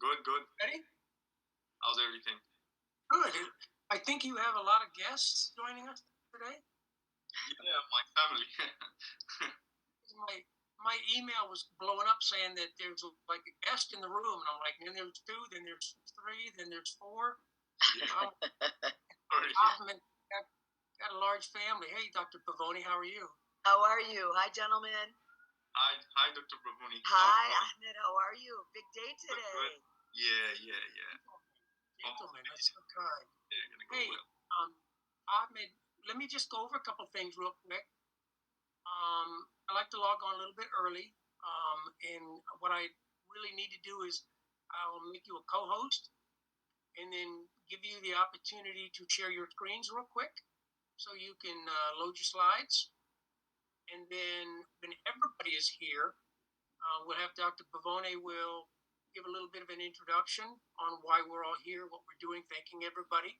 Good. Ready? How's everything? Good. I think you have a lot of guests joining us today. Yeah, my family. my email was blowing up saying that there's like a guest in the room, and I'm like, then there's 2, then there's 3, then there's 4. Ahmed got a large family. Hey, Dr. Pavoni, how are you? How are you? Hi, gentlemen. Hi, Dr. Pavoni. Hi, Ahmed. How are you? Big day today. Good. Yeah. Gentlemen, that's so kind. Yeah, gonna go hey, well. Ahmed, let me just go over a couple things real quick. I like to log on a little bit early, and what I really need to do is I'll make you a co-host and then give you the opportunity to share your screens real quick so you can load your slides. And then when everybody is here, we'll have Dr. Pavone will give a little bit of an introduction on why we're all here, what we're doing, thanking everybody.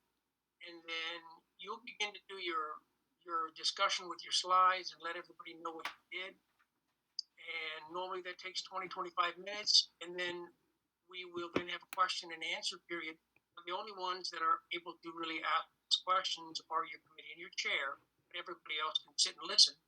And then you'll begin to do your discussion with your slides and let everybody know what you did. And normally that takes 20-25 minutes. And then we will then have a question and answer period. The only ones that are able to really ask questions are your committee and your chair, but everybody else can sit and listen.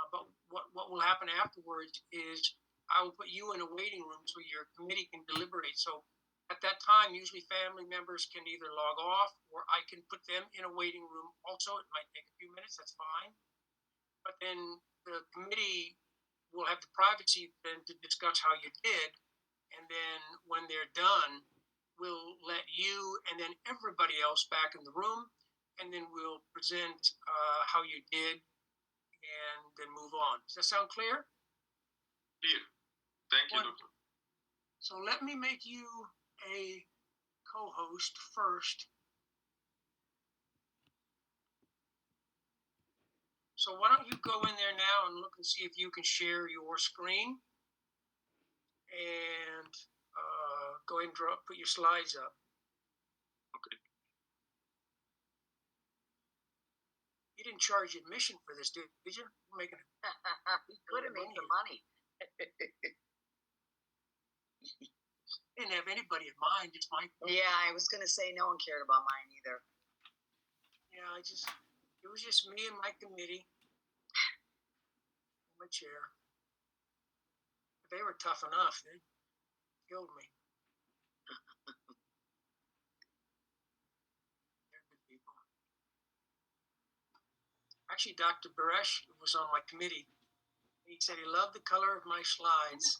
But what will happen afterwards is I will put you in a waiting room so your committee can deliberate. So at that time, usually family members can either log off or I can put them in a waiting room. Also, it might take a few minutes, that's fine. But then the committee will have the privacy then to discuss how you did. And then when they're done, we'll let you and then everybody else back in the room. And then we'll present how you did and then move on. Does that sound clear? Clear. Thank you, Doctor. So let me make you a co-host first. So why don't you go in there now and look and see if you can share your screen and go ahead and put your slides up. Okay. You didn't charge admission for this, did you? You're making it. We could have made some money. Didn't have anybody in mind, just my phone. Yeah, I was gonna say no one cared about mine either. Yeah, it was just me and my committee, my chair. But they were tough enough. They killed me. They're good people. Actually, Dr. Baresh was on my committee. He said he loved the color of my slides.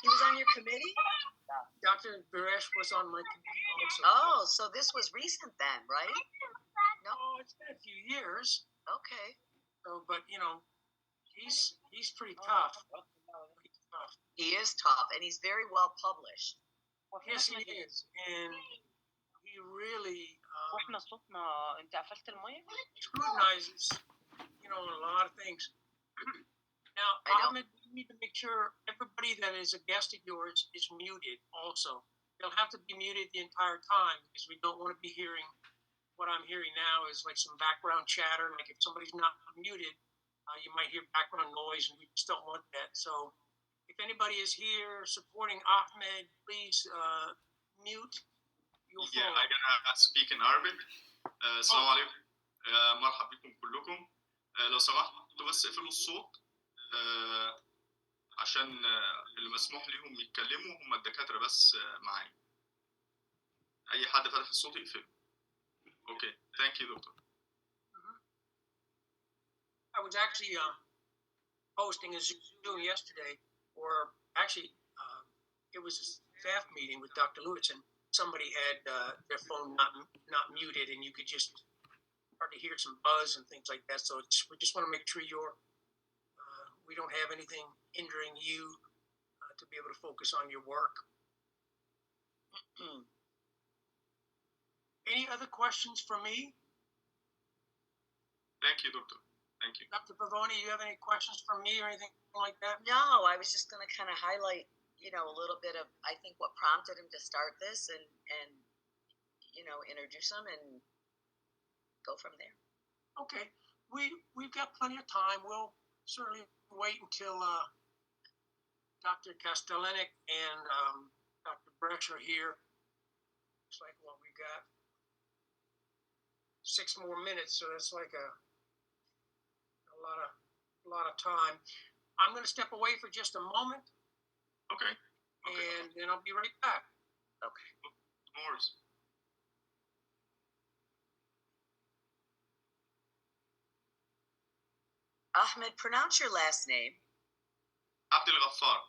He was on your committee? Dr. Baresh was on my committee also. Oh, so this was recent then, right? No, it's been a few years. Okay. So, but he's pretty tough. He's tough. He is tough, and he's very well published. Yes, he is, and he really scrutinizes, a lot of things. Now, Ahmed, you need to make sure everybody that is a guest of yours is muted also. They'll have to be muted the entire time because we don't want to be hearing what I'm hearing now is like some background chatter. Like if somebody's not muted, you might hear background noise, and we just don't want that. So if anybody is here supporting Ahmed, please mute your phone. Yeah, I'm gonna speak in Arabic. السلام عليكم. مرحبا بكم كلكم. لو سمحتوا بس اقفلوا الصوت عشان اللي مسموح ليهم يتكلموا هم الدكاترة بس معايا. أي حد فتح الصوت يقفله. Okay, thank you, Doctor. I was actually hosting a Zoom yesterday, or actually it was a staff meeting with Dr. Lewis, and somebody had their phone not muted, and you could just start to hear some buzz and things like that. So we just want to make sure we don't have anything hindering you to be able to focus on your work. Any other questions for me? Thank you, Doctor. Thank you. Dr. Pavoni, you have any questions for me or anything like that? No, I was just going to kind of highlight, a little bit of, I think, what prompted him to start this and introduce him and go from there. Okay. We've got plenty of time. We'll certainly wait until Dr. Kostelenik and Dr. Bresch are here. Looks like what we got 6 more minutes, so that's like a lot of time. I'm going to step away for just a moment, Okay. and then I'll be right back. Okay. No worries. Ahmed, pronounce your last name. Abdelghafar.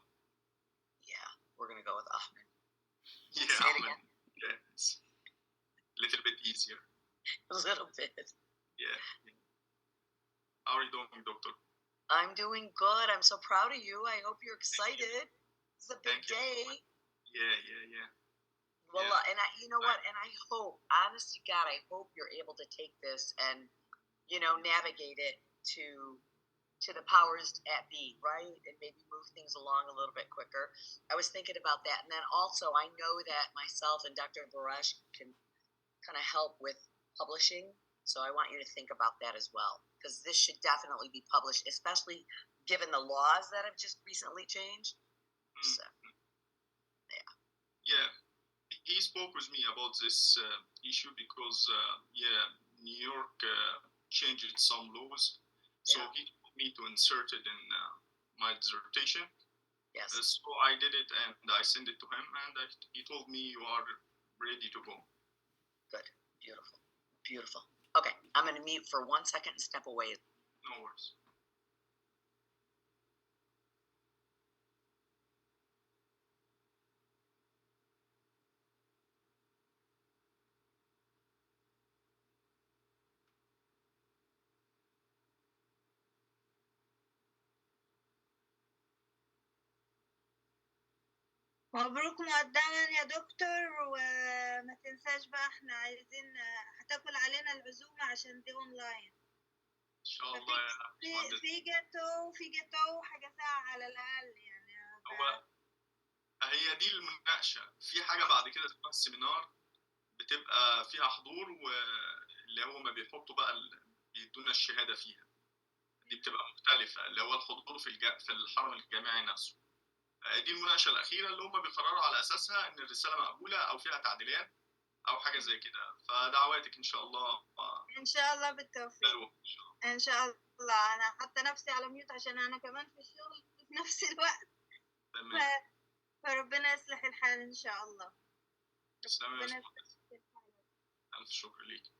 Yeah, we're going to go with Ahmed. Yeah, Say it Ahmed. again. Yeah, it's a little bit easier. A little bit. Yeah. How are you doing, doctor? I'm doing good. I'm so proud of you. I hope you're excited. It's a big day. Yeah. Well, Yeah. and you know what? And I hope, honest to God, I hope you're able to take this and, navigate it to the powers at be, right? And maybe move things along a little bit quicker. I was thinking about that. And then also, I know that myself and Dr. Baresh can kind of help with publishing. So I want you to think about that as well, because this should definitely be published, especially given the laws that have just recently changed. So, yeah. He spoke with me about this issue because, New York changed some laws. So he told me to insert it in my dissertation. Yes. So I did it and I sent it to him, and he told me you are ready to go. Good. Beautiful. Beautiful. Okay, I'm going to mute for 1 second and step away. No worries. مبروك مقدما يا دكتور، وما تنساش بقى احنا عايزين هتاكل علينا العزومة عشان دي اونلاين. ان شاء الله يا باشمهندس. في جاتو حاجة ساعة على الأقل يعني. هو هي دي المناقشة، في حاجة بعد كده اسمها السيمينار بتبقى فيها حضور، واللي هو ما بيحطوا بقى بيدونا الشهادة فيها، دي بتبقى مختلفة، اللي هو الحضور في الحرم الجامعي نفسه. دي المناقشة الأخيرة اللي هم بيقرروا على أساسها إن الرسالة مقبولة أو فيها تعديلات أو حاجة زي كده. فدعواتك إن شاء الله. إن شاء الله بالتوفيق. إن شاء الله. أنا حاطة نفسي على ميوت عشان أنا كمان في الشغل في نفس الوقت. تمام. فربنا يصلح الحال إن شاء الله. تسلمي يا باشمهندس. ألف شكر ليك.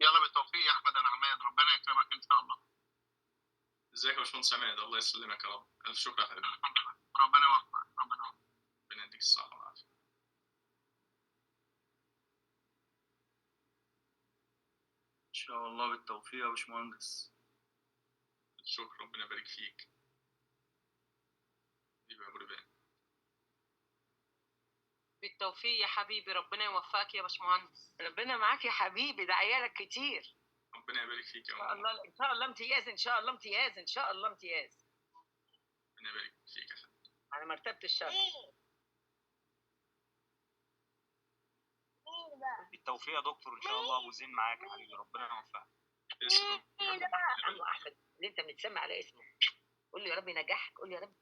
يلا بالتوفيق يا احمد. انا عماد، ربنا يكرمك ان شاء الله. ازيك يا باشمهندس عماد؟ الله يسلمك يا رب. الف شكر يا حبيبي. ربنا يوفقك. ربنا يديك الصحه والعافيه. ان شاء الله بالتوفيق يا باشمهندس. شكرا، ربنا يبارك فيك. حبيبي يا ابو ربان. بالتوفيق يا حبيبي، ربنا يوفقك يا باشمهندس. ربنا معاك يا حبيبي، ده عيالك كتير. ربنا يبارك فيك يا ان شاء الله. ان شاء الله امتياز، ان شاء الله امتياز، ان شاء الله امتياز. ربنا يبارك فيك يا حبيبي. على مرتبة الشرف. بالتوفيق يا دكتور ان شاء الله. ابو زين معاك يا حبيبي، ربنا يوفقك. اسمه عمو احمد اللي انت متسمى على اسمه، قول له يا رب ينجحك، قول له يا رب.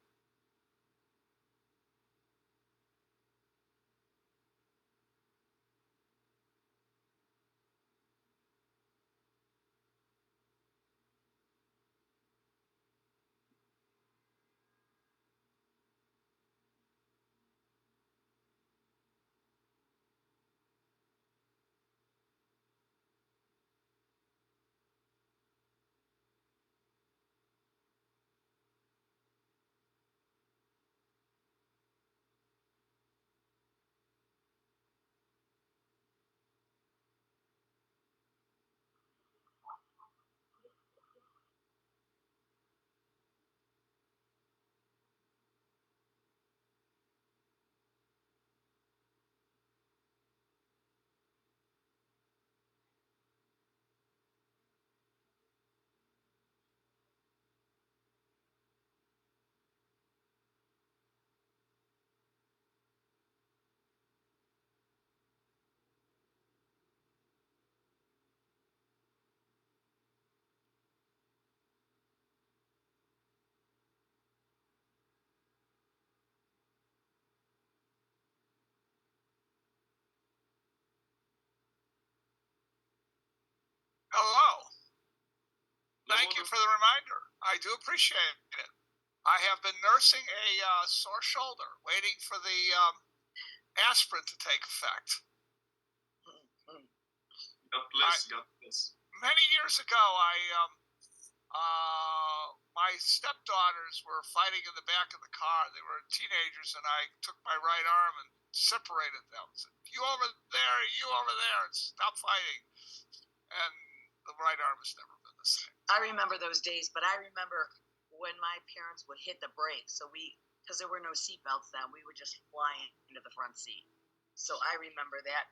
Thank you for the reminder. I do appreciate it. I have been nursing a sore shoulder, waiting for the aspirin to take effect. God bless. Many years ago, my stepdaughters were fighting in the back of the car. They were teenagers, and I took my right arm and separated them. Said, you over there, and stop fighting. And the right arm has never been the same. I remember those days, but I remember when my parents would hit the brakes. So because there were no seatbelts then, we would just fly into the front seat. So I remember that.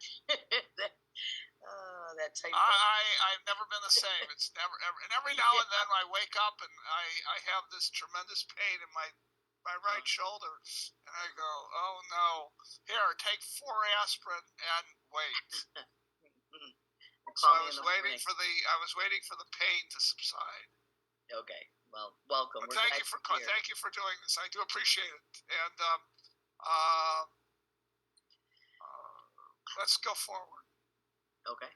That type. I've never been the same. It's never ever. And every now and then I wake up and I have this tremendous pain in my right shoulder, and I go, oh no! Here, take 4 aspirin and wait. So I was waiting for the pain to subside. Okay. Well, welcome. Thank you for doing this. I do appreciate it. And let's go forward. Okay.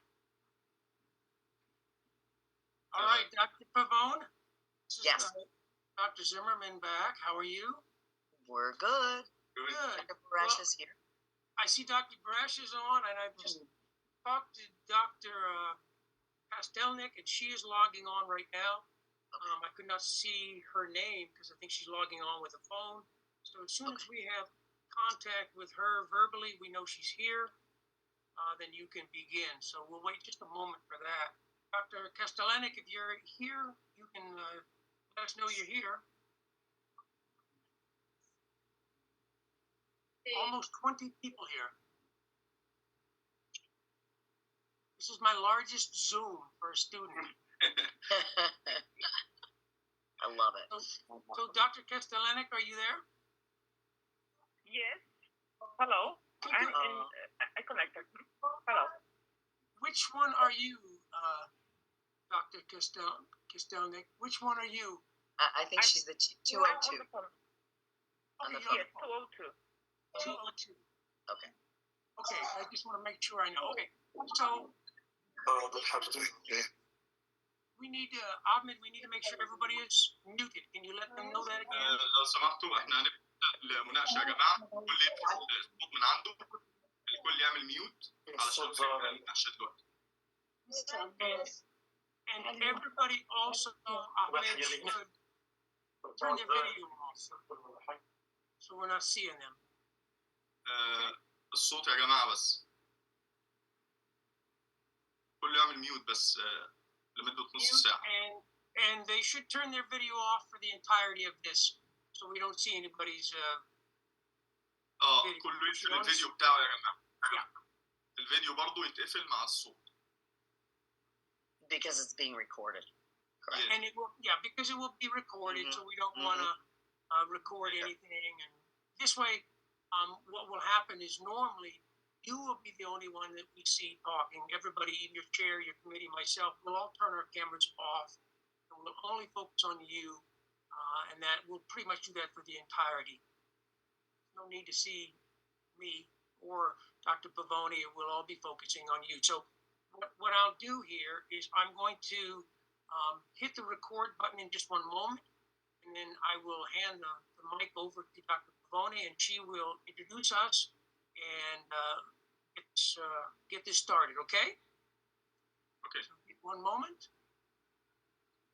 All right, Dr. Pavone. Yes. Dr. Zimmerman back. How are you? We're good. Good. Dr. Baresh is here. I see Dr. Baresh is on, and I've just talked to Dr. Pastelnik, and she is logging on right now. I could not see her name because I think she's logging on with a phone. So as soon as we have contact with her verbally, we know she's here, then you can begin. So we'll wait just a moment for that. Dr. Kostelenik, if you're here, you can let us know you're here. Almost 20 people here. This is my largest Zoom for a student. I love it. So Dr. Kostelenik, are you there? Yes. Hello. I connected. Hello. Which one are you, Dr. Kostelnik? Which one are you? I think she's the 202. On the phone. Yes, 202. 202. Okay. Okay, I just want to make sure I know. Okay, so we need Ahmed, we need to make sure everybody is muted. Can you let them know that again? لو سمحتوا احنا هنبدا المناقشه يا جماعه، الكل يفتح الصوت من عنده، الكل يعمل ميوت علشان نبدا المناقشه دلوقتي. And everybody also, Ahmed, should turn their video off, so we're not seeing them. الصوت يا جماعه بس. كله يعمل ميوت بس لمده نص ساعه. And they should turn their video off for the entirety of this, so we don't see anybody's video. كله يقفل الفيديو بتاعه يا جماعه. الفيديو برضه يتقفل مع الصوت. Because it's being recorded. Correct. And it will, because it will be recorded, so we don't want to record anything. And this way, what will happen is normally you will be the only one that we see talking. Everybody in your chair, your committee, myself, we'll all turn our cameras off. And we'll only focus on you, and that we'll pretty much do that for the entirety. No need to see me or Dr. Pavone. We'll all be focusing on you. So what I'll do here is I'm going to hit the record button in just one moment, and then I will hand the mic over to Dr. Pavone, and she will introduce us and get this started, okay? Okay. So one moment.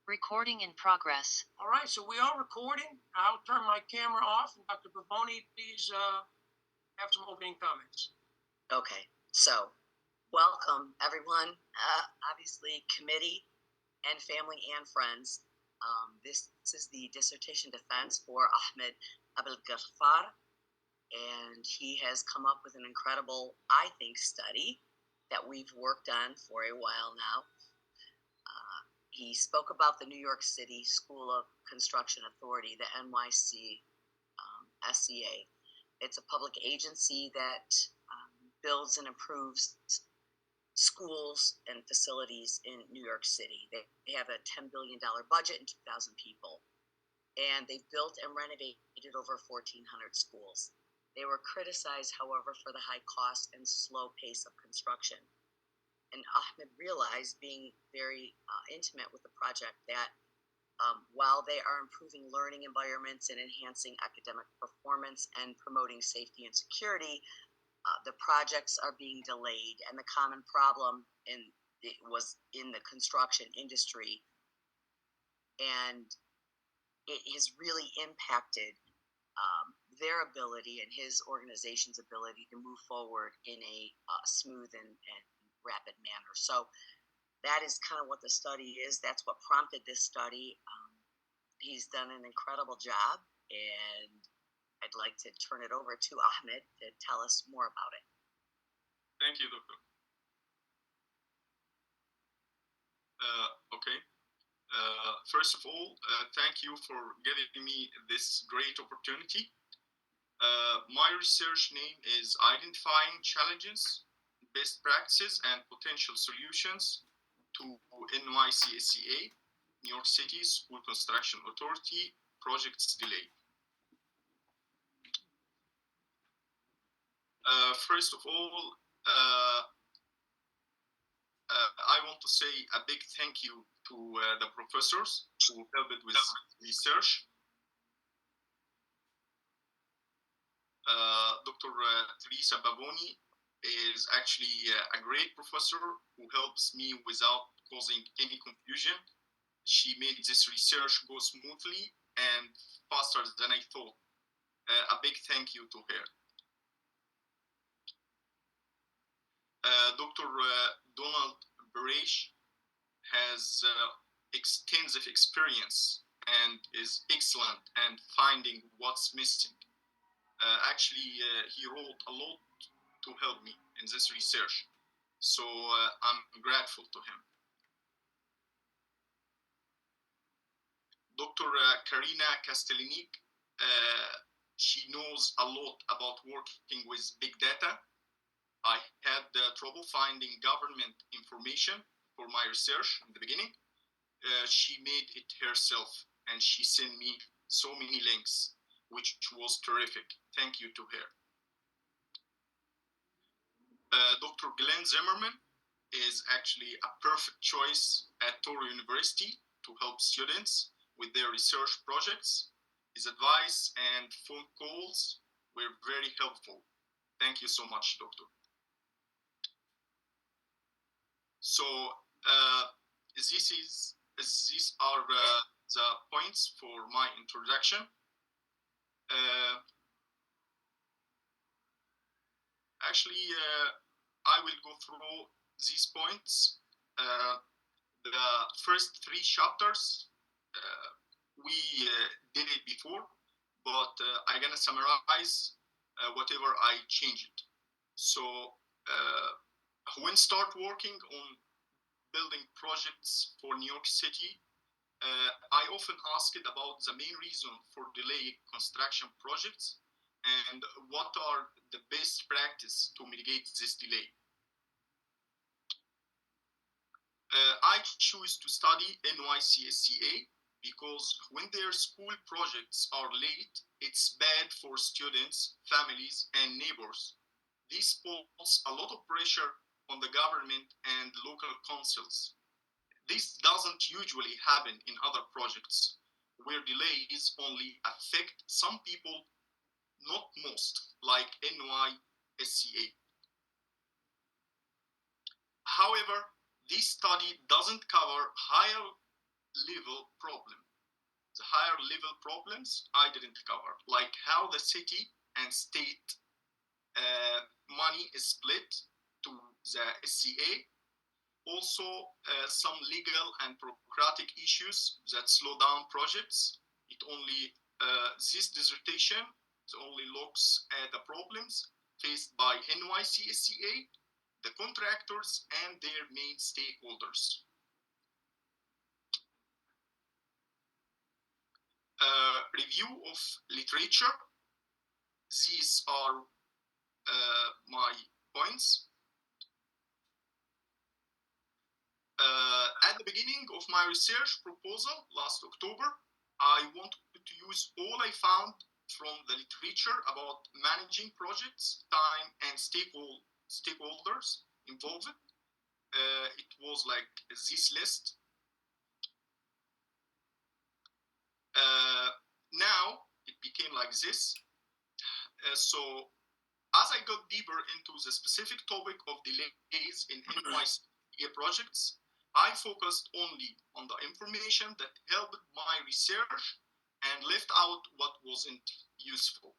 Recording in progress. All right, so we are recording. I'll turn my camera off, and Dr. Pavone, please have some opening comments. Okay, so welcome everyone. Obviously, committee and family and friends. This is the dissertation defense for Ahmed Abdelghafar, and he has come up with an incredible, I think, study that we've worked on for a while now. He spoke about the New York City School of Construction Authority, the NYCSCA. It's a public agency that builds and improves schools and facilities in New York City. They have a $10 billion budget and 2,000 people. And they've built and renovated over 1,400 schools. They were criticized, however, for the high cost and slow pace of construction. Ahmed realized, being very intimate with the project, that while they are improving learning environments and enhancing academic performance and promoting safety and security, the projects are being delayed. And the common problem was in the construction industry, and it has really impacted their ability and his organization's ability to move forward in a smooth and rapid manner. So that is kind of what the study is. That's what prompted this study. He's done an incredible job, and I'd like to turn it over to Ahmed to tell us more about it. Thank you, Doctor. Okay. First of all, thank you for giving me this great opportunity. My research name is Identifying Challenges, Best Practices, and Potential Solutions to NYCSCA, New York City School Construction Authority, Projects Delay. First of all, I want to say a big thank you to the professors who helped with research. Dr. Teresa Bavoni is actually a great professor who helps me without causing any confusion. She made this research go smoothly and faster than I thought. A big thank you to her. Dr. Donald Barish has extensive experience and is excellent at finding what's missing. Actually, he wrote a lot to help me in this research, so I'm grateful to him. Dr. Karina Castellinic, she knows a lot about working with big data. I had trouble finding government information for my research in the beginning. She made it herself, and she sent me so many links, which was terrific. Thank you to her. Dr. Glenn Zimmerman is actually a perfect choice at Touro University to help students with their research projects. His advice and phone calls were very helpful. Thank you so much, Doctor. So these are the points for my introduction. Actually, I will go through these points. The first 3 chapters, we did it before, but I'm gonna summarize whatever I changed. So when start working on building projects for New York City, I often asked about the main reason for delaying construction projects and what are the best practice to mitigate this delay. I choose to study NYCSCA because when their school projects are late, it's bad for students, families, and neighbors. This puts a lot of pressure on the government and local councils. This doesn't usually happen in other projects, where delays only affect some people, not most, like NYSCA. However, this study doesn't cover higher level problems. The higher level problems I didn't cover, like how the city and state money is split to the SCA. Also, some legal and bureaucratic issues that slow down projects. This dissertation only looks at the problems faced by NYCSCA, the contractors, and their main stakeholders. Review of literature. These are my points. At the beginning of my research proposal last October, I wanted to use all I found from the literature about managing projects, time, and stakeholders involved. it was like this list. Now it became like this. So as I got deeper into the specific topic of delays in NYCSCA projects, I focused only on the information that helped my research and left out what wasn't useful.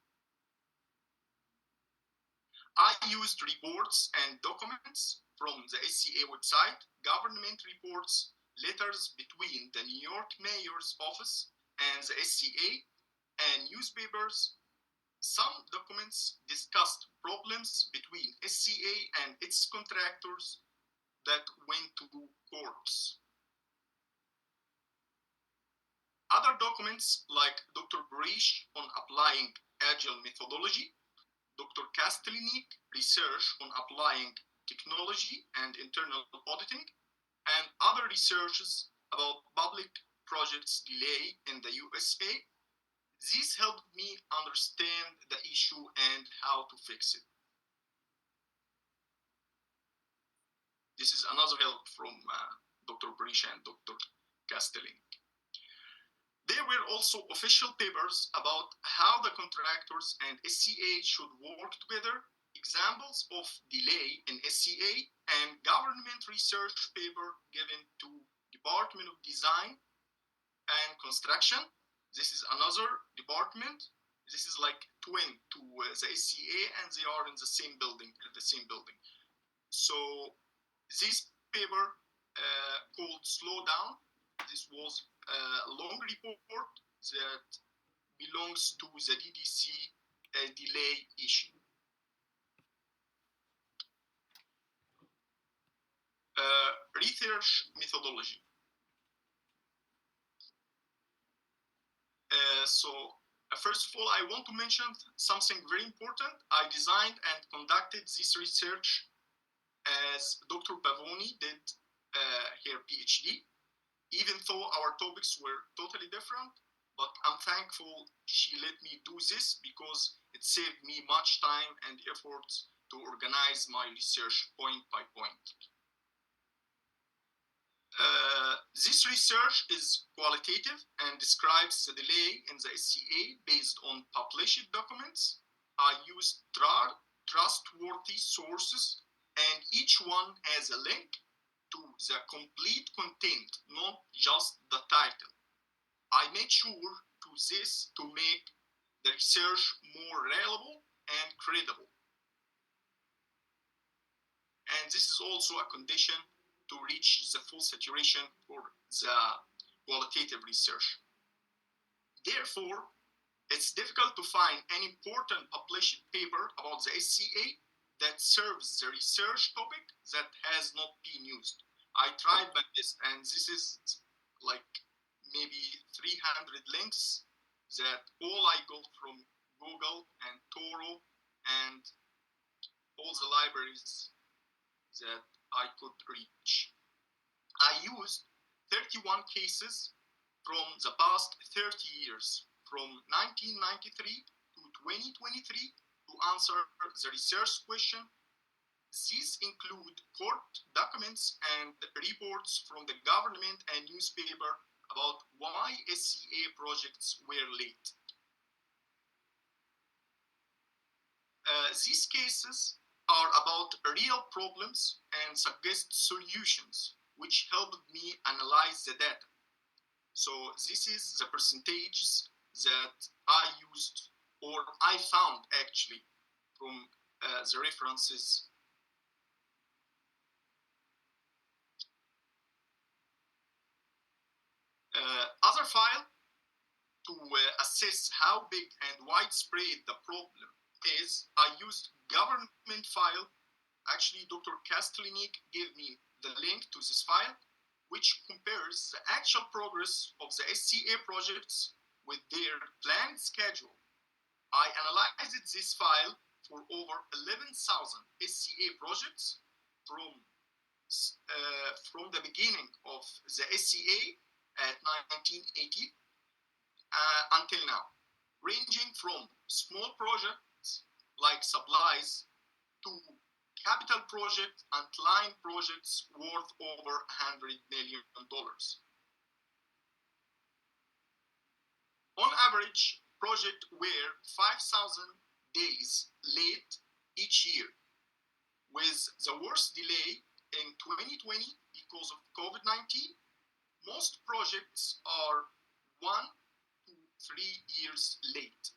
I used reports and documents from the SCA website, government reports, letters between the New York Mayor's office and the SCA, and newspapers. Some documents discussed problems between SCA and its contractors that went to courts. Other documents like Dr. Barish on applying agile methodology, Dr. Kastelinik research on applying technology and internal auditing, and other researches about public projects delay in the USA. This helped me understand the issue and how to fix it. This is another help from Dr. Barish and Dr. Kastelinik. There were also official papers about how the contractors and SCA should work together, examples of delay in SCA, and government research paper given to Department of Design and Construction. This is another department. This is like twin to the SCA, and they are in the same building, So this paper called Slow Down, this was a long report that belongs to the DDC delay issue. Research methodology. First of all, I want to mention something very important. I designed and conducted this research as Dr. Pavoni did her PhD, even though our topics were totally different, but I'm thankful she let me do this because it saved me much time and effort to organize my research point by point. This research is qualitative and describes the delay in the SCA based on published documents. I used trustworthy sources, and each one has a link to the complete content, not just the title. I made sure to this to make the research more reliable and credible. And this is also a condition to reach the full saturation for the qualitative research. Therefore, it's difficult to find an important published paper about the SCA that serves the research topic that has not been used. I tried my best, and this is like maybe 300 links that all I got from Google and Toro and all the libraries that I could reach. I used 31 cases from the past 30 years, from 1993 to 2023, to answer the research question. These include court documents and reports from the government and newspaper about why SCA projects were late. These cases are about real problems and suggest solutions, which helped me analyze the data. So this is the percentages that I used, or I found actually, from the references. Other file to assess how big and widespread the problem is, I used government file. Actually, Dr. Kastelinik gave me the link to this file, which compares the actual progress of the SCA projects with their planned schedule. I analyzed this file for over 11,000 SCA projects from the beginning of the SCA at 1980 until now, ranging from small projects like supplies to capital project and line projects worth over $100 million. On average, projects were 5,000 days late each year, with the worst delay in 2020 because of COVID-19. Most projects are 1 to 3 years late.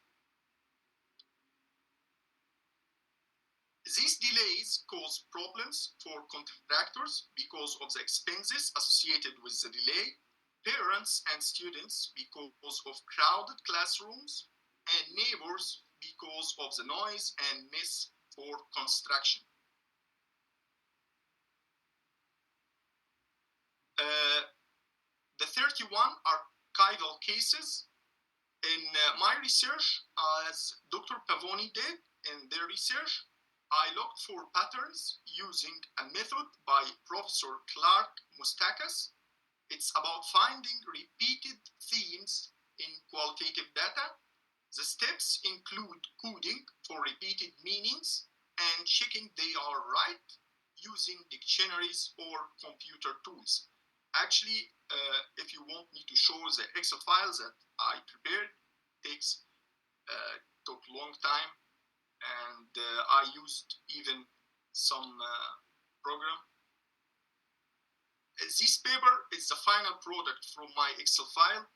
These delays cause problems for contractors because of the expenses associated with the delay, parents and students because of crowded classrooms, and neighbors because of the noise and mess for construction. The 31 archival cases in my research, as Dr. Pavoni did in their research, I looked for patterns using a method by Professor Clark Mustakas. It's about finding repeated themes in qualitative data. The steps include coding for repeated meanings and checking they are right using dictionaries or computer tools. Actually, if you want me to show the Excel files that I prepared, took a long time, and I used even some program. This paper is the final product from my Excel file.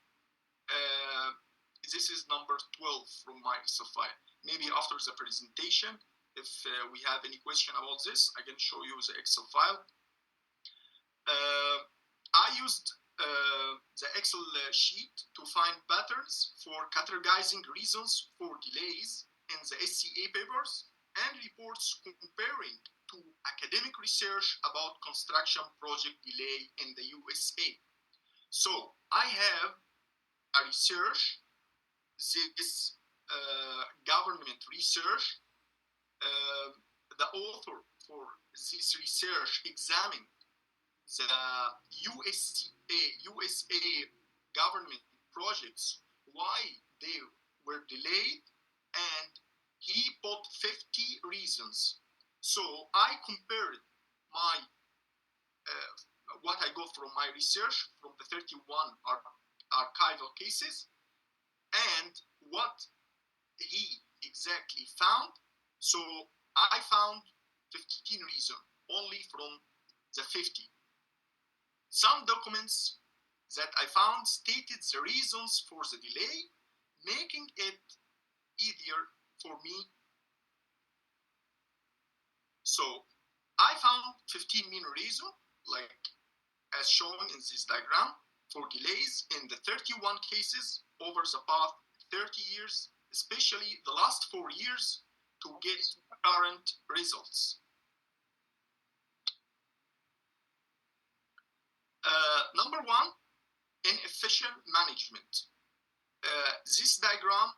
This is number 12 from my Excel file. Maybe after the presentation, if we have any question about this, I can show you the Excel file. I used the Excel sheet to find patterns for categorizing reasons for delays in the SCA papers and reports comparing to academic research about construction project delay in the USA. So I have a research, this government research. The author for this research examined the USA government projects, why they were delayed, and he put 50 reasons. So I compared my what I got from my research from the 31 archival cases and what he exactly found. So I found 15 reasons only from the 50. Some documents that I found stated the reasons for the delay, making it easier for me. So I found 15 main reasons, like as shown in this diagram, for delays in the 31 cases over the past 30 years, especially the last 4 years, to get current results. Number one, inefficient management. This diagram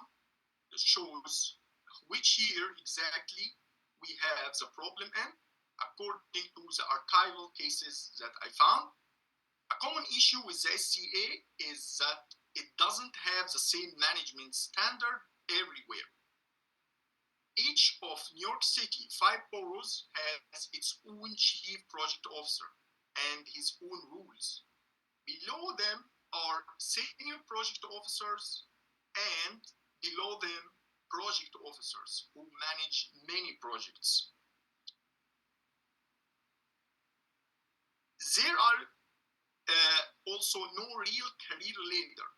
shows which year exactly we have the problem in, according to the archival cases that I found. A common issue with the SCA is that it doesn't have the same management standard everywhere. Each of New York City 5 boroughs has its own chief project officer and his own rules. Below them are senior project officers, and below them project officers who manage many projects. There are also no real career ladder.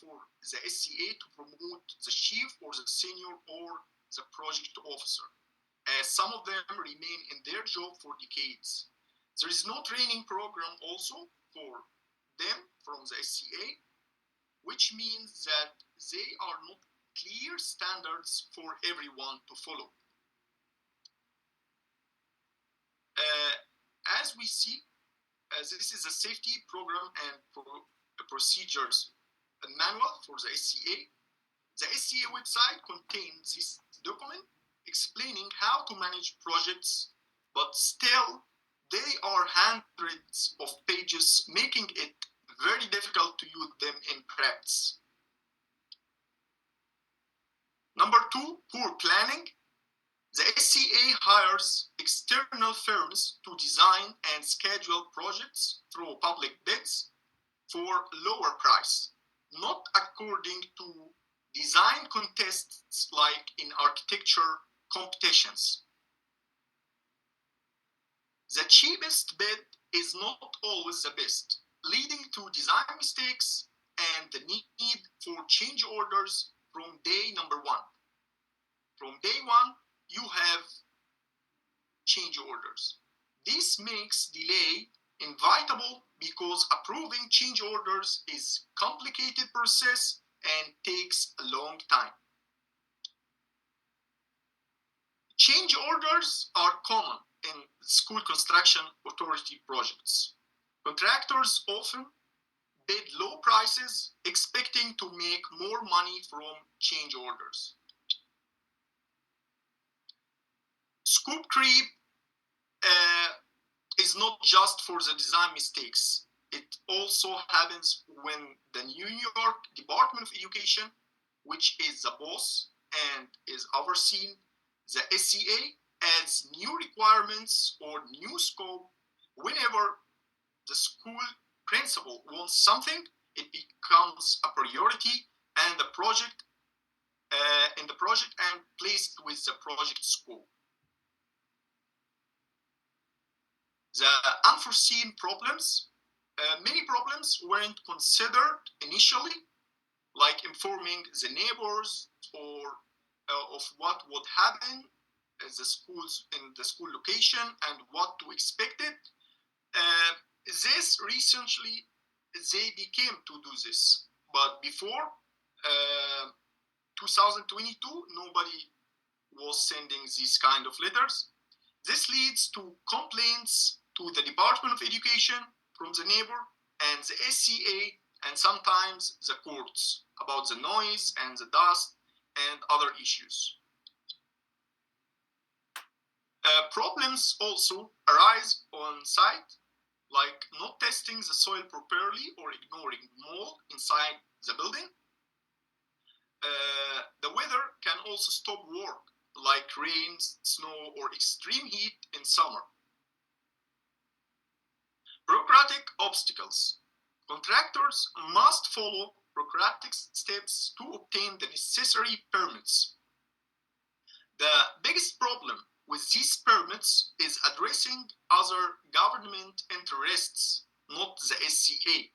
For the SCA to promote the chief or the senior or the project officer, as some of them remain in their job for decades. There is no training program also for them from the SCA, which means that they are not clear standards for everyone to follow. As we see, this is a safety program and procedures manual for the SCA. The SCA website contains this document explaining how to manage projects, but still they are hundreds of pages, making it very difficult to use them in practice. Number two, poor planning. The SCA hires external firms to design and schedule projects through public bids for lower price, not according to design contests like in architecture competitions. The cheapest bid is not always the best, leading to design mistakes and the need for change orders from day number one. From day one, you have change orders. This makes delay inevitable because approving change orders is a complicated process and takes a long time. Change orders are common in school construction authority projects. Contractors often bid low prices, expecting to make more money from change orders. Scope creep is not just for the design mistakes. It also happens when the New York Department of Education, which is the boss and is overseeing the SCA, adds new requirements or new scope. Whenever the school principal wants something, it becomes a priority and the project and placed with the project scope. The unforeseen problems, many problems weren't considered initially, like informing the neighbors or of what would happen in the school location and what to expect it. This recently they became to do this, but before 2022, nobody was sending these kind of letters. This leads to complaints to the Department of Education from the neighbor and the SCA and sometimes the courts about the noise and the dust and other issues. Problems also arise on site, like not testing the soil properly or ignoring mold inside the building. The weather can also stop work, like rain, snow, or extreme heat in summer. Bureaucratic obstacles. Contractors must follow bureaucratic steps to obtain the necessary permits. The biggest problem with these permits is addressing other government interests, not the SCA.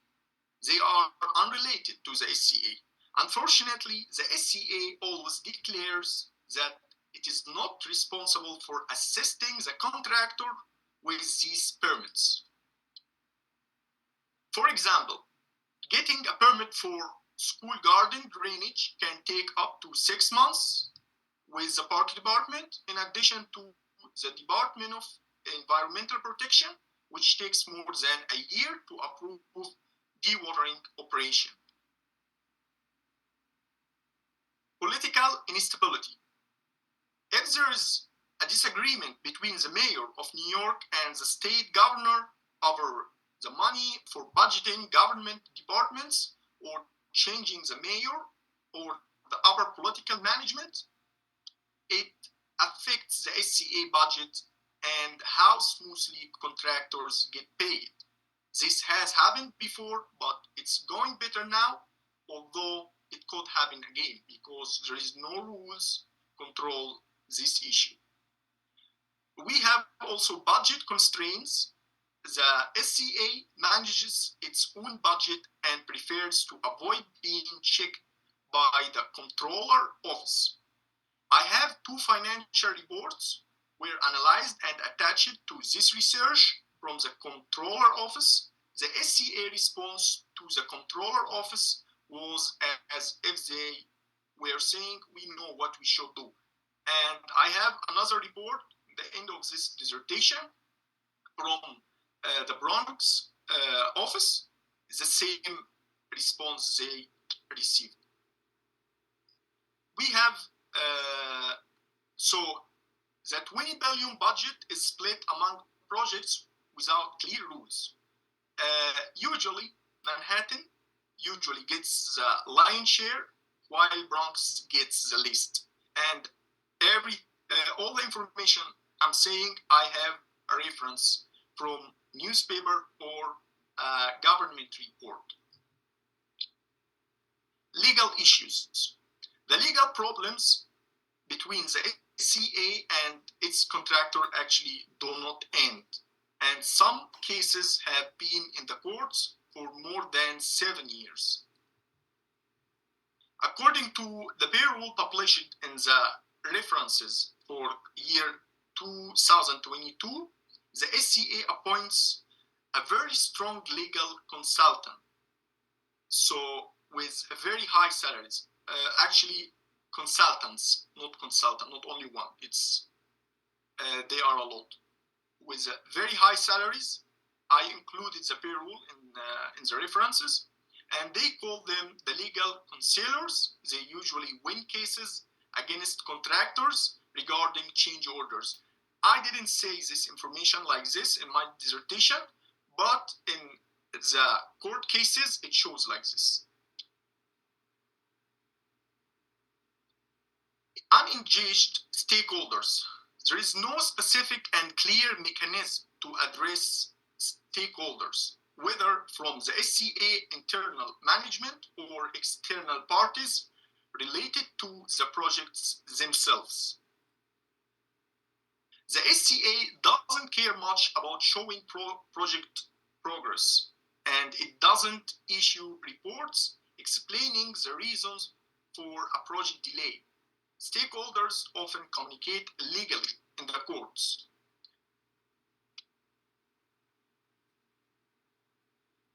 They are unrelated to the SCA. Unfortunately, the SCA always declares that it is not responsible for assisting the contractor with these permits. For example, getting a permit for school garden drainage can take up to 6 months with the park department, in addition to the Department of Environmental Protection, which takes more than a year to approve dewatering operation. Political instability. If there is a disagreement between the mayor of New York and the state governor over the money for budgeting government departments or changing the mayor or the upper political management, it affects the SCA budget and how smoothly contractors get paid. This has happened before, but it's going better now, although it could happen again because there is no rules control this issue. We have also budget constraints. The SCA manages its own budget and prefers to avoid being checked by the controller office. I have 2 financial reports were analyzed and attached to this research from the controller office. The SCA response to the controller office was as if they were saying, we know what we should do. And I have another report at the end of this dissertation from the Bronx office, the same response they received. We have, so the 20 billion budget is split among projects without clear rules. Usually, Manhattan usually gets the lion's share, while Bronx gets the least. And every all the information I'm saying, I have a reference from newspaper or government report. Legal issues. The legal problems between the SCA and its contractor actually do not end, and some cases have been in the courts for more than 7 years. According to the payroll published in the references for year 2022, the SCA appoints a very strong legal consultant, so with very high salaries. Actually, consultants, not consultant, not only one. It's they are a lot with very high salaries. I included the payroll in the references, and they call them the legal counselors. They usually win cases against contractors regarding change orders. I didn't say this information like this in my dissertation, but in the court cases, it shows like this. Unengaged stakeholders. There is no specific and clear mechanism to address stakeholders, whether from the SCA internal management or external parties related to the projects themselves. The SCA doesn't care much about showing project progress, and it doesn't issue reports explaining the reasons for a project delay. Stakeholders often communicate legally in the courts.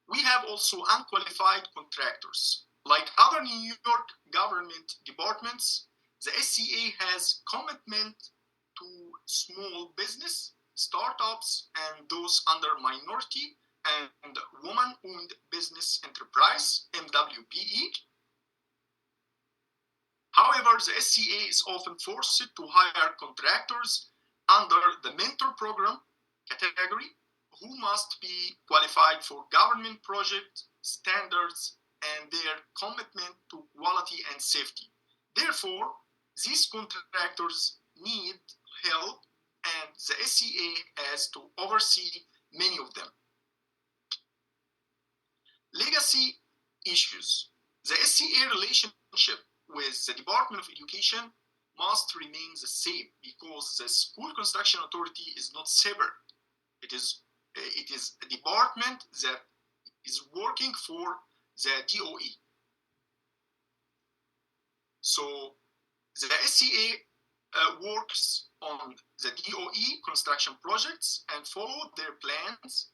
We have also unqualified contractors. Like other New York government departments, the SCA has commitment to small business, startups, and those under minority and woman-owned business enterprise, MWBE. However, the SCA is often forced to hire contractors under the mentor program category who must be qualified for government project standards and their commitment to quality and safety. Therefore, these contractors need help, and the SCA has to oversee many of them. Legacy issues. The SCA relationship with the Department of Education must remain the same because the School Construction Authority is not separate. It is a department that is working for the DOE. So the SCA works on the DOE construction projects and follow their plans,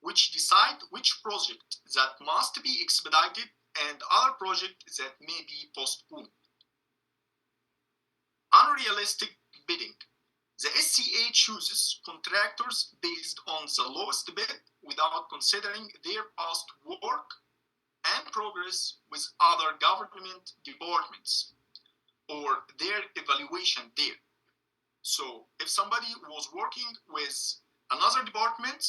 which decide which project that must be expedited and other projects that may be postponed. Unrealistic bidding. The SCA chooses contractors based on the lowest bid without considering their past work and progress with other government departments or their evaluation there. So if somebody was working with another department,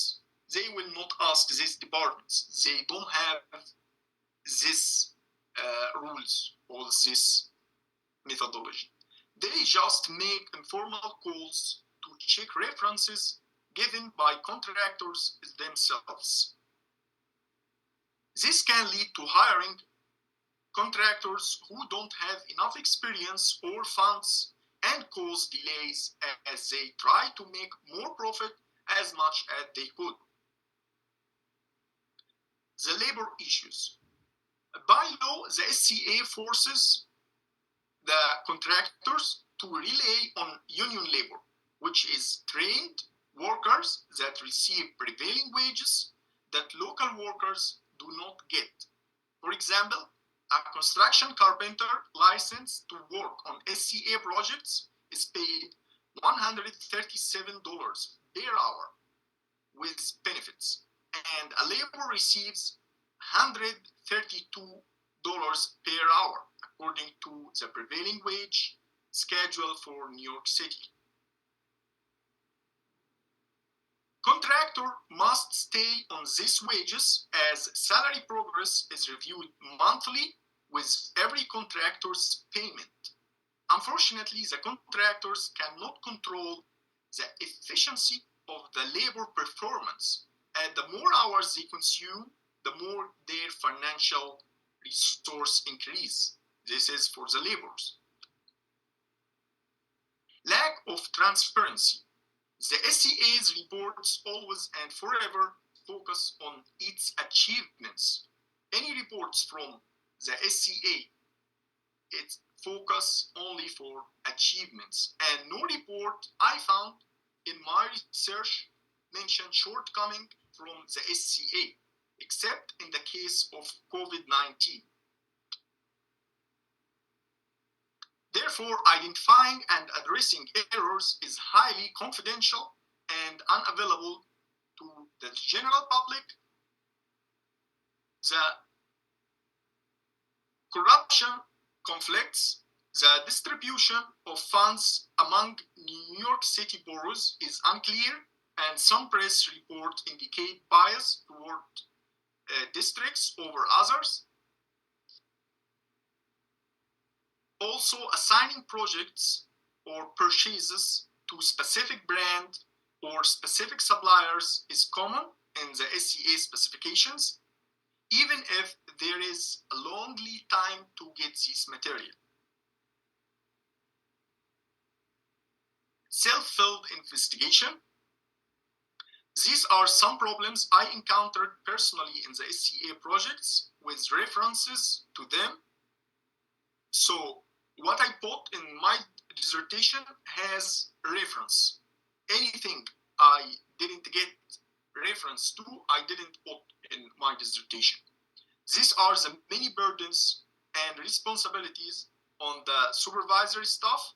they will not ask these departments. They don't have this rules or this methodology. They just make informal calls to check references given by contractors themselves. This can lead to hiring contractors who don't have enough experience or funds and cause delays as they try to make more profit as much as they could. The labor issues. By law, the SCA forces the contractors to rely on union labor, which is trained workers that receive prevailing wages that local workers do not get. For example, a construction carpenter licensed to work on SCA projects is paid $137 per hour with benefits, and a laborer receives $132 per hour according to the prevailing wage schedule for New York City. Contractor must stay on these wages as salary progress is reviewed monthly with every contractor's payment. unfortunately, the contractors cannot control the efficiency of the labor performance, and the more hours they consume, the more their financial resource increase. This is for the laborers. Lack of transparency. The SCA's reports always and forever focus on its achievements. Any reports from the SCA, it focus only for achievements, and no report I found in my research mentioned shortcoming from the SCA, except in the case of COVID-19. Therefore, identifying and addressing errors is highly confidential and unavailable to the general public. The corruption conflicts, the distribution of funds among New York City boroughs is unclear, and some press reports indicate bias toward districts over others. Also, assigning projects or purchases to specific brand or specific suppliers is common in the SCA specifications, even if there is a long lead time to get this material. Self-filled investigation. These are some problems I encountered personally in the SCA projects with references to them. So what I put in my dissertation has reference. Anything I didn't get reference to, I didn't put in my dissertation. These are the many burdens and responsibilities on the supervisory staff,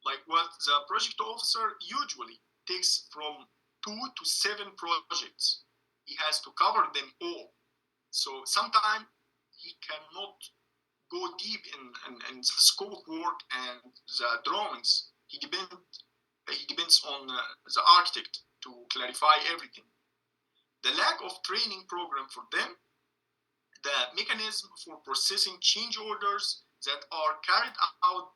like what the project officer usually takes from 2 to 7 projects. He has to cover them all. So sometimes he cannot go deep in the scope of work and the drawings. He depends on the architect to clarify everything. The lack of training program for them, the mechanism for processing change orders that are carried out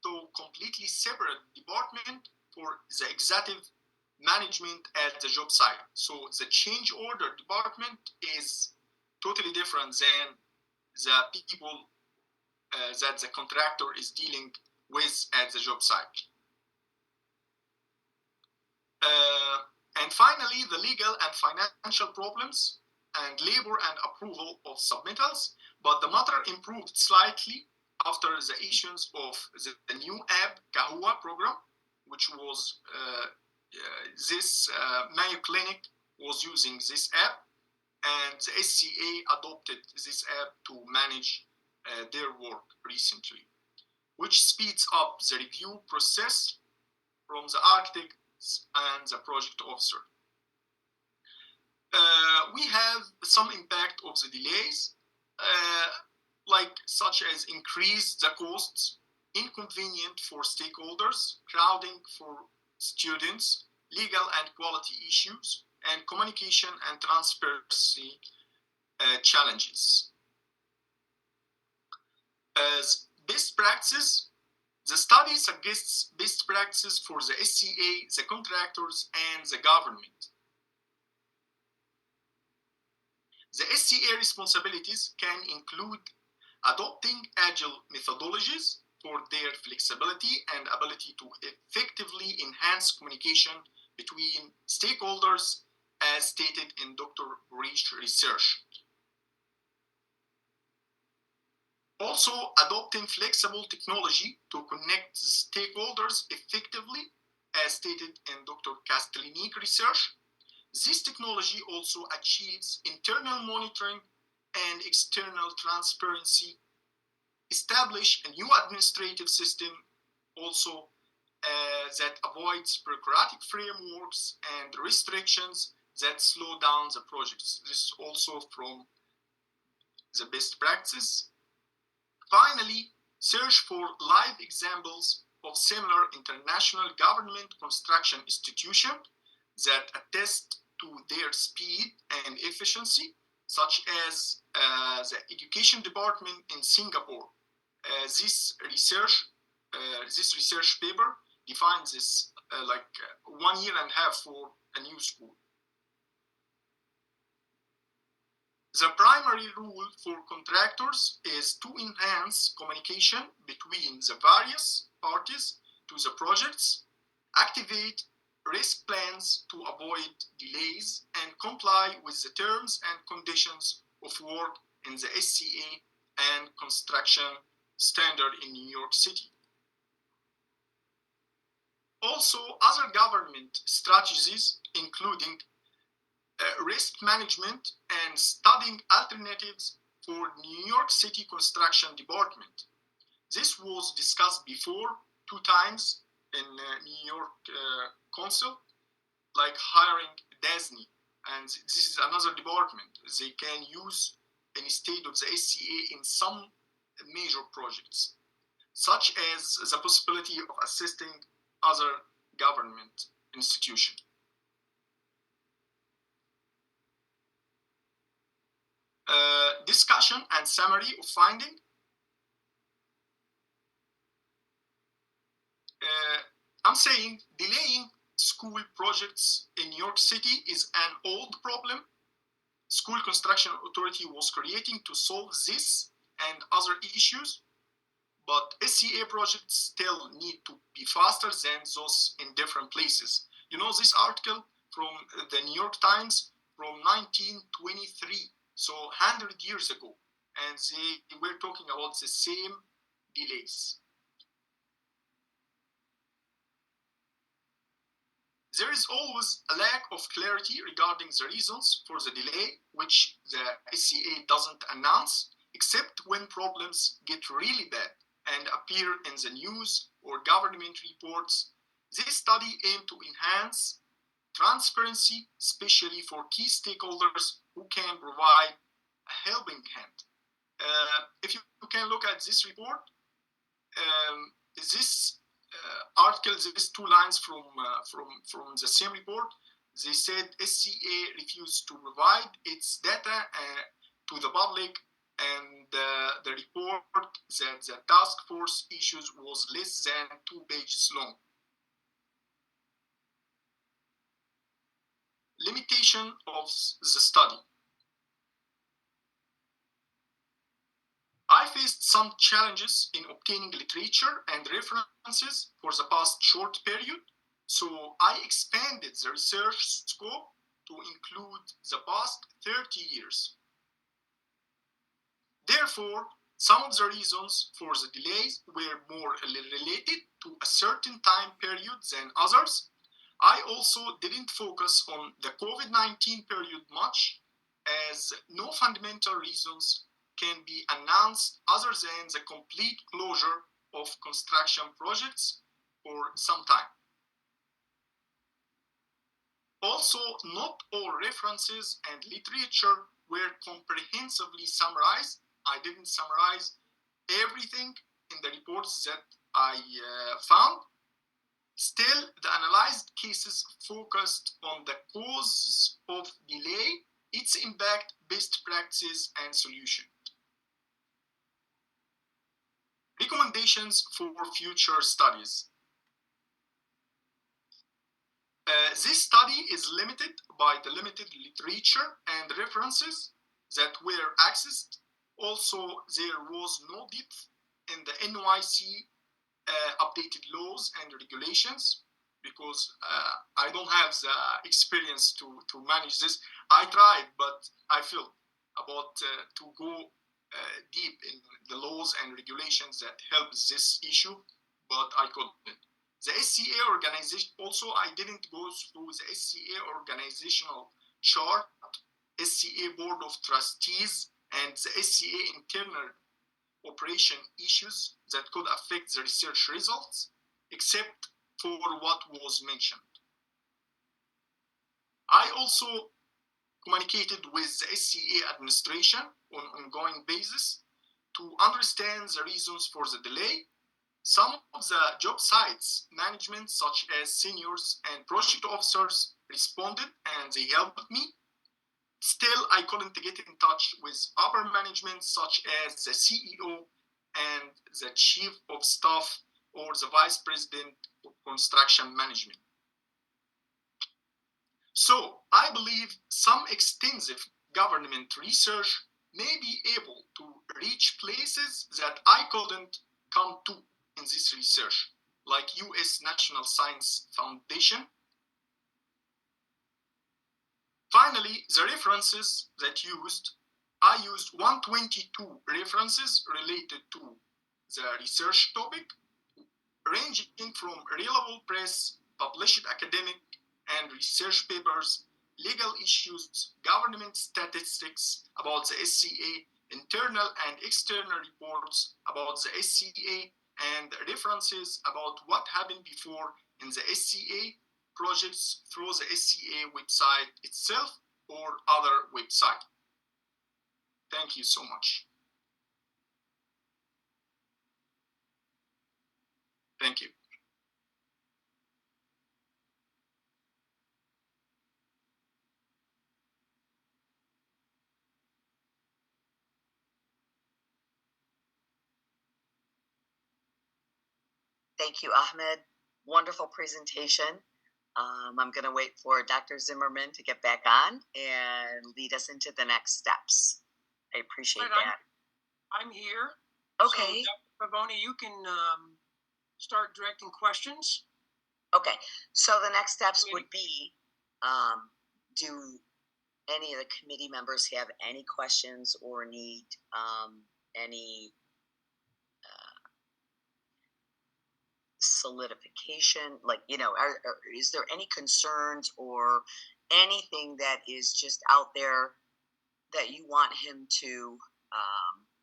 to completely separate department for the executive management at the job site. So the change order department is totally different than the people that the contractor is dealing with at the job site. And finally, the legal and financial problems and labor and approval of submittals, but the matter improved slightly after the issuance of the new app, Kahua program, which was this Mayo Clinic was using this app, and the SCA adopted this app to manage their work recently, which speeds up the review process from the architects and the project officer. We have some impact of the delays, like such as increase the costs, inconvenient for stakeholders, crowding for students, legal and quality issues, and communication and transparency challenges. As best practice, the study suggests best practices for the SCA, the contractors, and the government. The SCA responsibilities can include adopting agile methodologies for their flexibility and ability to effectively enhance communication between stakeholders, as stated in Dr. Breach research. Also, adopting flexible technology to connect stakeholders effectively, as stated in Dr. Castellini's research. This technology also achieves internal monitoring and external transparency, establish a new administrative system also that avoids bureaucratic frameworks and restrictions that slow down the projects. This is also from the best practice. Finally, search for live examples of similar international government construction institutions that attest to their speed and efficiency, such as the education department in Singapore. This research this research paper defines this 1 year and a half for a new school. The primary rule for contractors is to enhance communication between the various parties to the projects, activate risk plans to avoid delays, and comply with the terms and conditions of work in the SCA and construction standard in New York City. Also, other government strategies, including risk management and studying alternatives for New York City Construction Department. This was discussed before 2 times in New York Council, like hiring Disney, and this is another department they can use instead of the SCA in some major projects, such as the possibility of assisting other government institutions. Discussion and summary of finding. I'm saying delaying school projects in New York City is an old problem. School Construction Authority was creating to solve this and other issues, but SCA projects still need to be faster than those in different places. You know, this article from the New York Times from 1923, so 100 years ago, and they were talking about the same delays. There is always a lack of clarity regarding the reasons for the delay, which the SCA doesn't announce, except when problems get really bad and appear in the news or government reports. This study aimed to enhance transparency, especially for key stakeholders who can provide a helping hand. If you can look at this report, this article, these 2 lines from the same report, they said SCA refused to provide its data to the public, and the report that the task force issues was less than 2 pages long. Limitation of the study. I faced some challenges in obtaining literature and references for the past short period, so I expanded the research scope to include the past 30 years. Therefore, some of the reasons for the delays were more related to a certain time period than others. I also didn't focus on the COVID-19 period much, as no fundamental reasons can be announced other than the complete closure of construction projects for some time. Also, not all references and literature were comprehensively summarized. I didn't summarize everything in the reports that I found. Still, the analyzed cases focused on the causes of delay, its impact, best practices, and solution. Recommendations for future studies. This study is limited by the limited literature and references that were accessed. Also, there was no depth in the NYC updated laws and regulations, because I don't have the experience to manage this. I tried, but I feel about to go deep in the laws and regulations that help this issue, but I couldn't. The SCA organization, also I didn't go through the SCA organizational chart, SCA Board of Trustees, and the SCA internal operation issues that could affect the research results, except for what was mentioned. I also communicated with the SCA administration on an ongoing basis to understand the reasons for the delay. Some of the job sites management, such as seniors and project officers, responded and they helped me. Still, I couldn't get in touch with upper management, such as the CEO and the chief of staff or the Vice President of Construction Management. So I believe some extensive government research may be able to reach places that I couldn't come to in this research, like US National Science Foundation. Finally, the references that I used 122 references related to the research topic, ranging from reliable press, published academic and research papers, legal issues, government statistics about the SCA, internal and external reports about the SCA, and references about what happened before in the SCA projects through the SCA website itself or other website. Thank you so much. Thank you. Thank you, Ahmed. Wonderful presentation. I'm going to wait for Dr. Zimmerman to get back on and lead us into the next steps. I appreciate that. I'm here. Okay. So, Dr. Pavoni, you can start directing questions. Okay. So the next steps would be, do any of the committee members have any questions or need any solidification, like, you know, is there any concerns or anything that is just out there that you want him to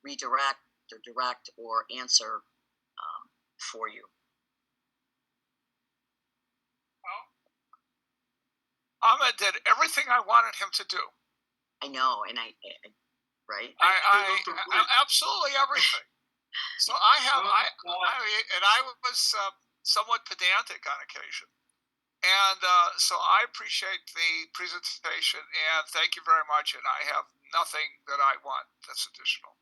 redirect or direct or answer for you? Ahmed did everything I wanted him to do. I know, and I right? I absolutely everything. So I was somewhat pedantic on occasion. And so I appreciate the presentation and thank you very much. And I have nothing that I want that's additional.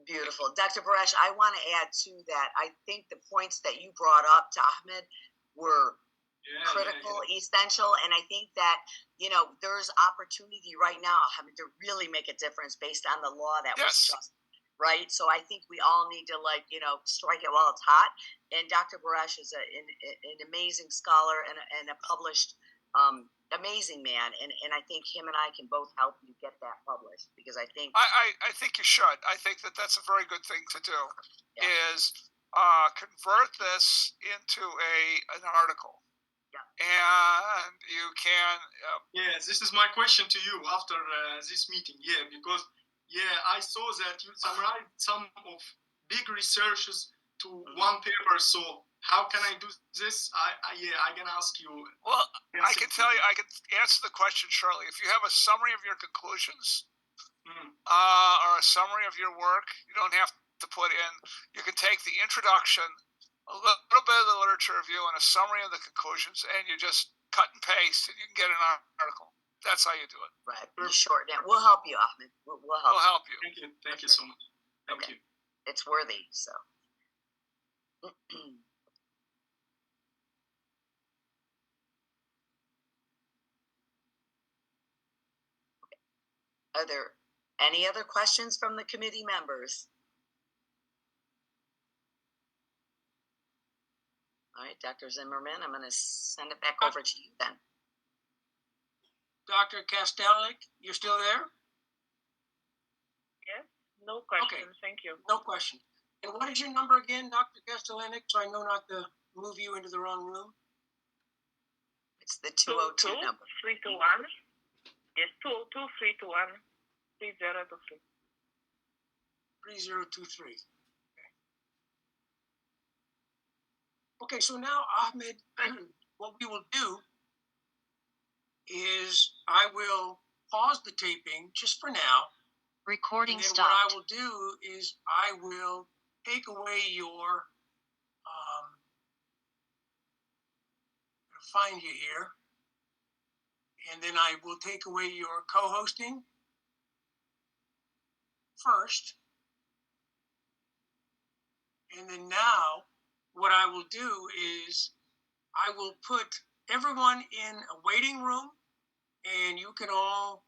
Beautiful. Dr. Baresh, I want to add to that. I think the points that you brought up to Ahmed were critical, essential. And I think that, you know, there's opportunity right now, Ahmed, to really make a difference based on the law that was just right. So I think we all need to, like, you know, strike it while it's hot. And Dr. Baresh is an amazing scholar and a published, amazing man. And I think him and I can both help you get that published, because I think I think you should. I think that that's a very good thing to do, is convert this into an article. And you can this is my question to you after this meeting. Because I saw that you summarized some of big researches to one paper. So how can I do this? I can ask you. Well, I can tell you, I can answer the question shortly. If you have a summary of your conclusions or a summary of your work, you don't have to put in. You can take the introduction, a little bit of the literature review, and a summary of the conclusions, and you just cut and paste, and you can get an article. That's how you do it. Right. Be short. Now, we'll help you, Ahmed. We'll help you. Thank you. Thank you so much. Thank you. It's worthy. So. Are there any other questions from the committee members? All right, Dr. Zimmerman, I'm going to send it back over to you then. Dr. Kastelic, you're still there? Yes, no question. Thank you. No question. And what is your number again, Dr. Kastelic, so I know not to move you into the wrong room? It's the 202 number. 321. Yes, 202 321 3023. 3023. Okay, so now, Ahmed, what we will do is I will pause the taping just for now. Recording stopped. What I will do is I will take away your, find you here, and then I will take away your co-hosting first. And then now, what I will do is I will put everyone in a waiting room, and you can all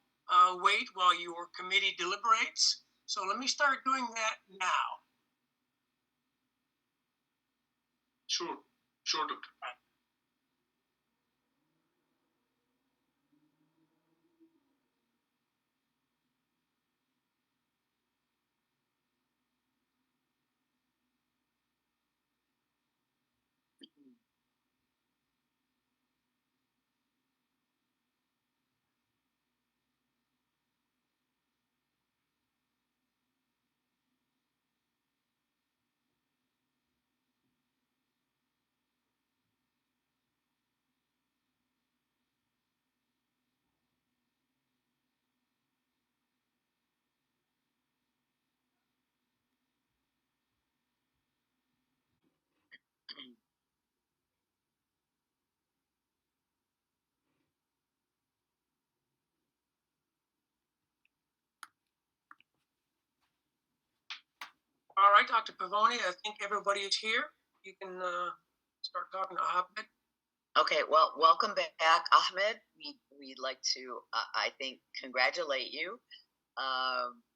wait while your committee deliberates. So let me start doing that now. Sure, Doctor. All right, Dr. Pavoni, I think everybody is here. You can start talking to Ahmed. Okay, well, welcome back, Ahmed. We'd like to, I think, congratulate you.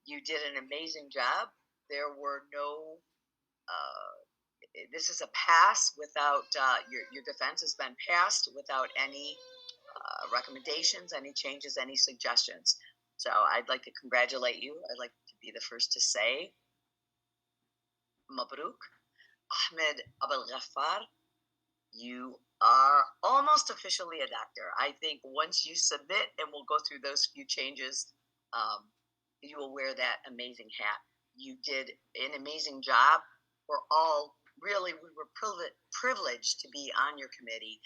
You did an amazing job. There were no, this is a pass without, your defense has been passed without any recommendations, any changes, any suggestions. So I'd like to congratulate you. I'd like to be the first to say, Mabruk, Ahmed Abdelghafar, you are almost officially a doctor. I think once you submit and we'll go through those few changes, you will wear that amazing hat. You did an amazing job. We're all really, we were privileged to be on your committee.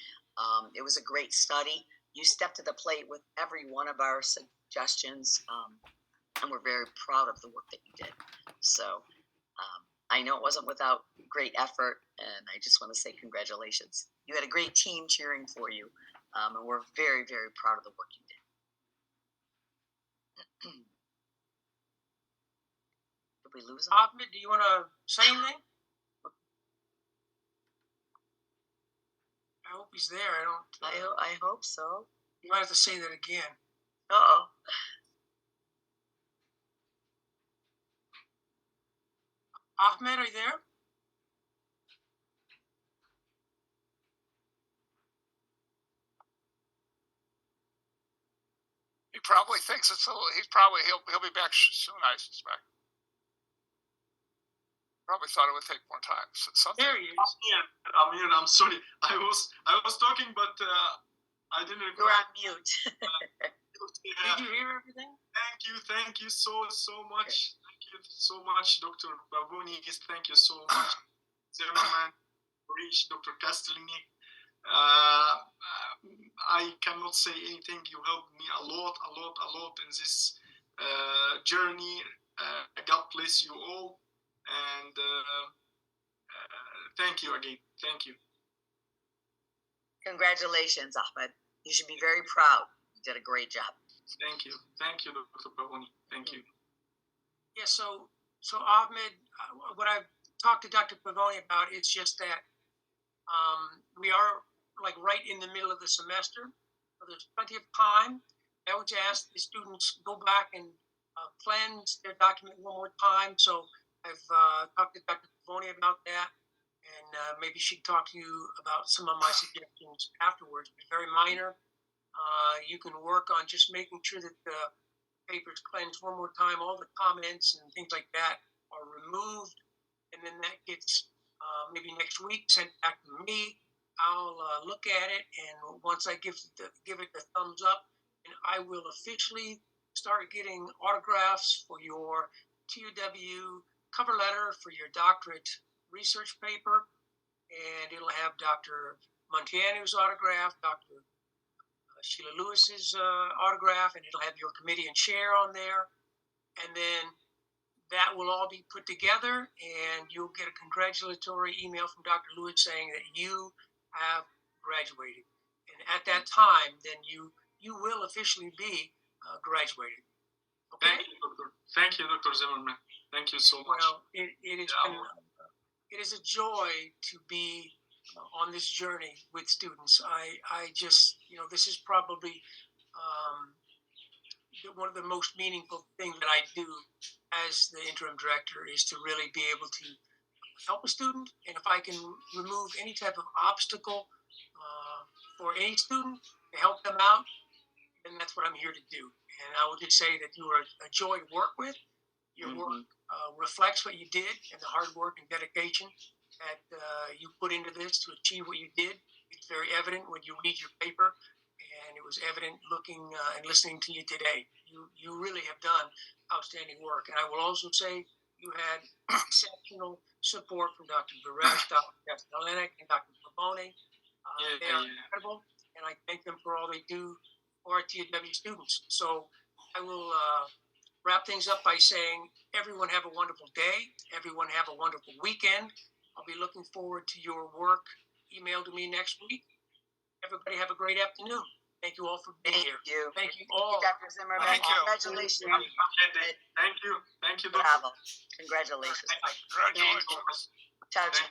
It was a great study. You stepped to the plate with every one of our suggestions, and we're very proud of the work that you did. So I know it wasn't without great effort, and I just want to say congratulations. You had a great team cheering for you, and we're very, very proud of the work you did. Did we lose him? Ahmed, do you want to say anything? I hope he's there. I don't. I hope so. You might have to say that again. Uh-oh. Ahmed, are you there? He probably thinks it's a little, he'll be back soon, I suspect. Probably thought it would take more time. There he is. I'm here. I'm sorry. I was talking, but I didn't. You're on mute. Did you hear everything? Thank you so much. Thank you so much, Dr. Pavoni. Thank you so much, Zimmerman, Rich, Dr. Castellini. I cannot say anything. You helped me a lot in this journey. God bless you all. And thank you again. Thank you. Congratulations, Ahmed. You should be very proud. You did a great job. Thank you, Dr. Pavoni. Thank you. Yeah. So Ahmed, what I've talked to Dr. Pavoni about, it's just that we are like right in the middle of the semester. So there's plenty of time. I would ask the students go back and cleanse their document one more time. So I've talked to Dr. Pavoni about that, and maybe she'd talk to you about some of my suggestions afterwards. It's very minor. You can work on just making sure that the paper's cleansed one more time. All the comments and things like that are removed, and then that gets maybe next week sent back to me. I'll look at it, and once I give it the thumbs up, and I will officially start getting autographs for your TUW cover letter for your doctorate research paper, and it'll have Dr. Montiano's autograph, Dr. Sheila Lewis's autograph, and it'll have your committee and chair on there. And then that will all be put together, and you'll get a congratulatory email from Dr. Lewis saying that you have graduated. And at that time, then you will officially be graduated. Okay? Thank you, Dr. Zimmerman. Thank you so much. Well, it has been it is a joy to be on this journey with students. I just, this is probably one of the most meaningful things that I do as the interim director is to really be able to help a student. And if I can remove any type of obstacle for any student to help them out, then that's what I'm here to do. And I will just say that you are a joy to work with. Your work reflects what you did and the hard work and dedication that you put into this to achieve what you did. It's very evident when you read your paper, and it was evident looking and listening to you today. You really have done outstanding work. And I will also say you had exceptional support from Dr. Baresh, Dr. Castellanic, and Dr. Pavone. They are incredible, and I thank them for all they do for our TW students. So I will wrap things up by saying everyone have a wonderful day. Everyone have a wonderful weekend. I'll be looking forward to your work emailed to me next week. Everybody have a great afternoon. Thank you all for being here. Thank you all. Dr. Zimmerman. Thank you. Congratulations. Thank you. Thank you, Bravo. Congratulations. Congratulations. Ciao, ciao.